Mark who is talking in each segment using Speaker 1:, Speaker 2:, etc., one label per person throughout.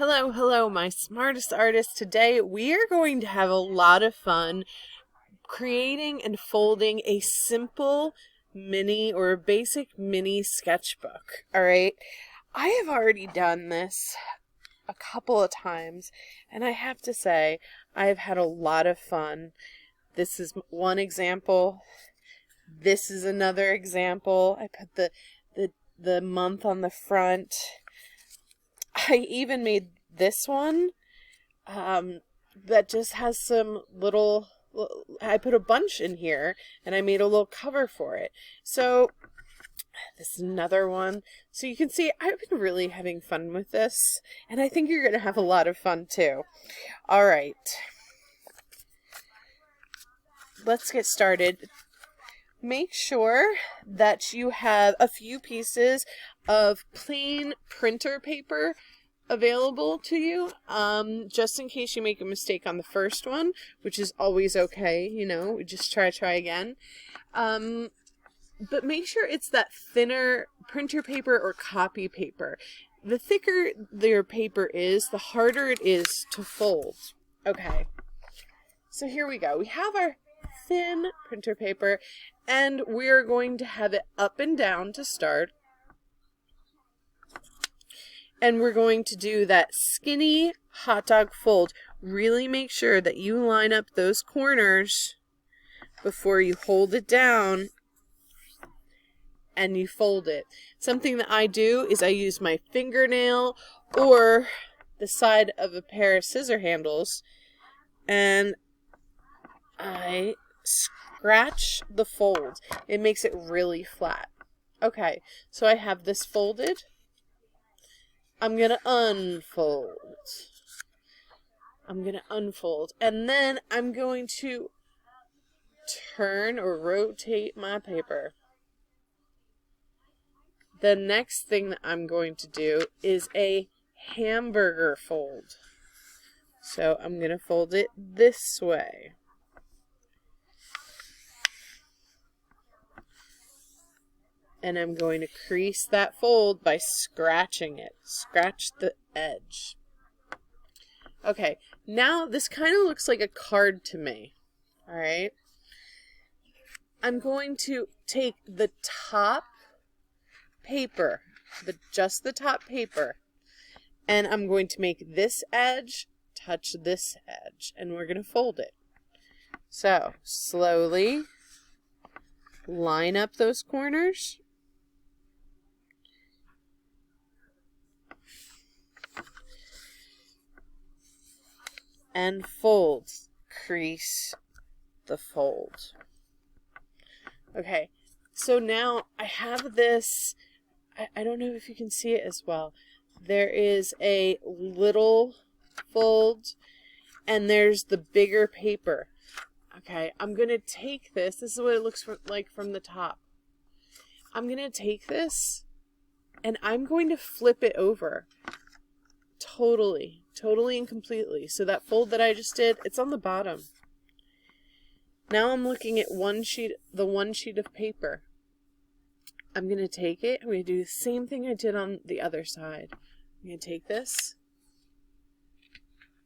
Speaker 1: Hello, hello, my smartest artists. Today we are going to have a lot of fun creating and folding a simple mini or basic mini sketchbook. All right, I have already done this a couple of times, and I have to say I have had a lot of fun. This is one example. This is another example. I put the month on the front. I even made this one that just has some little, I put a bunch in here and I made a little cover for it. So this is another one. So you can see I've been really having fun with this, and I think you're going to have a lot of fun too. All right, let's get started. Make sure that you have a few pieces of plain printer paper available to you, just in case you make a mistake on the first one, which is always okay, you know, just try again. But make sure it's that thinner printer paper or copy paper. The thicker your paper is, the harder it is to fold. Okay, so here we go. We have our thin printer paper, and we're going to have it up and down to start. And we're going to do that skinny hot dog fold. Really make sure that you line up those corners before you hold it down and you fold it. Something that I do is I use my fingernail or the side of a pair of scissor handles, and I scratch the fold. It makes it really flat. Okay, so I have this folded. I'm going to unfold. And then I'm going to turn or rotate my paper. The next thing that I'm going to do is a hamburger fold. So I'm going to fold it this way. And I'm going to crease that fold by scratching it. Scratch the edge. Okay, now this kind of looks like a card to me. All right. I'm going to take the top paper, just the top paper, and I'm going to make this edge touch this edge, and we're going to fold it. So slowly line up those corners. And fold. Crease the fold. Okay, so now I have this, I don't know if you can see it as well. There is a little fold and there's the bigger paper. Okay, I'm going to take this. This is what it looks like from the top. I'm going to take this and I'm going to flip it over. Totally and completely. So that fold that I just did, it's on the bottom. Now I'm looking at the one sheet of paper. I'm going to take it. I'm going to do the same thing I did on the other side. I'm going to take this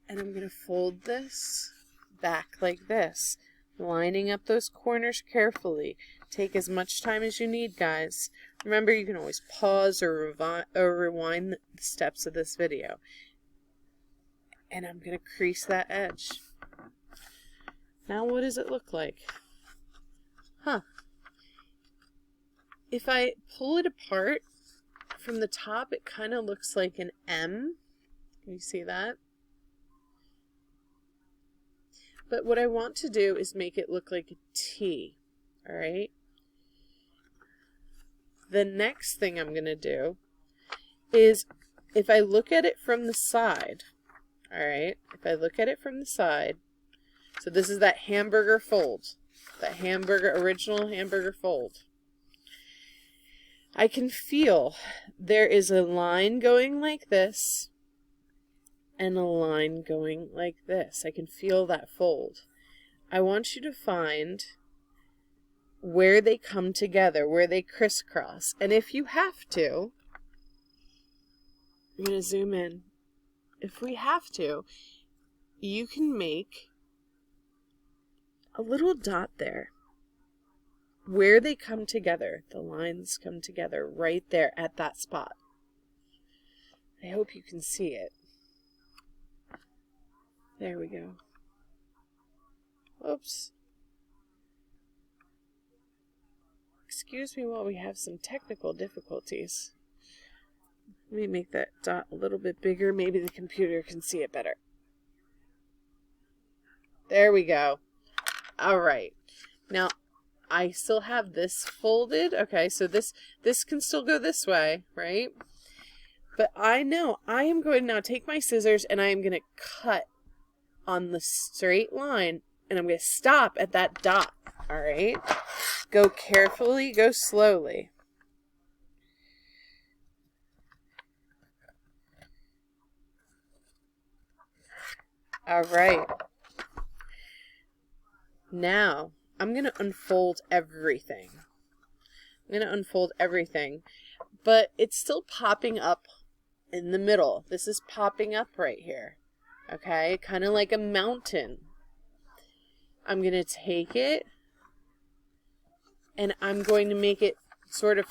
Speaker 1: and I'm going to fold this back like this, lining up those corners carefully. Take as much time as you need, guys. Remember, you can always pause or rewind the steps of this video. And I'm going to crease that edge. Now what does it look like? If I pull it apart from the top, it kind of looks like an M. Can you see that? But what I want to do is make it look like a T. All right? The next thing I'm going to do is, if I look at it from the side, all right, if I look at it from the side, so this is that hamburger fold, that original hamburger fold. I can feel there is a line going like this and a line going like this. I can feel that fold. I want you to find where they come together, where they crisscross. And if you have to, I'm going to zoom in. if we have to, you can make a little dot there where they come together. The lines come together right there at that spot. I hope you can see it. There we go. Oops. Excuse me while we have some technical difficulties. Let me make that dot a little bit bigger. Maybe the computer can see it better. There we go. All right. Now, I still have this folded. Okay, so this can still go this way, right? But I know I am going to now take my scissors and I am going to cut on the straight line, and I'm going to stop at that dot. All right? Go carefully, go slowly. All right. Now, I'm going to unfold everything. But it's still popping up in the middle. This is popping up right here. Okay? Kind of like a mountain. I'm going to take it, and I'm going to make it sort of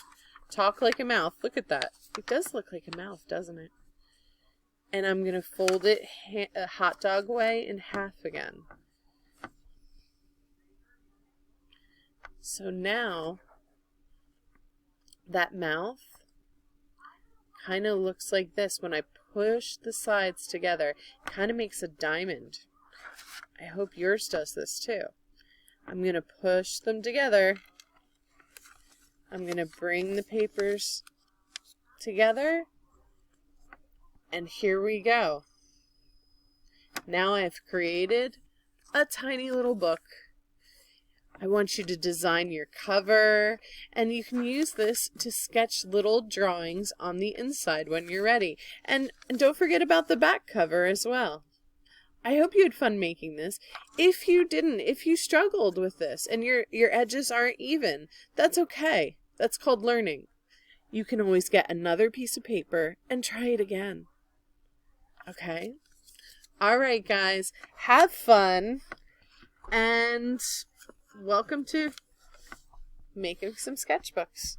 Speaker 1: talk like a mouth. Look at that. It does look like a mouth, doesn't it? And I'm going to fold it a hot dog way in half again. So now, that mouth kind of looks like this. When I push the sides together, kind of makes a diamond. I hope yours does this too. I'm going to push them together. I'm going to bring the papers together. And here we go. Now I've created a tiny little book. I want you to design your cover, and you can use this to sketch little drawings on the inside when you're ready. And don't forget about the back cover as well. I hope you had fun making this. If you didn't, if you struggled with this and your edges aren't even, that's okay. That's called learning. You can always get another piece of paper and try it again. Okay? All right, guys. Have fun. And welcome to making some sketchbooks.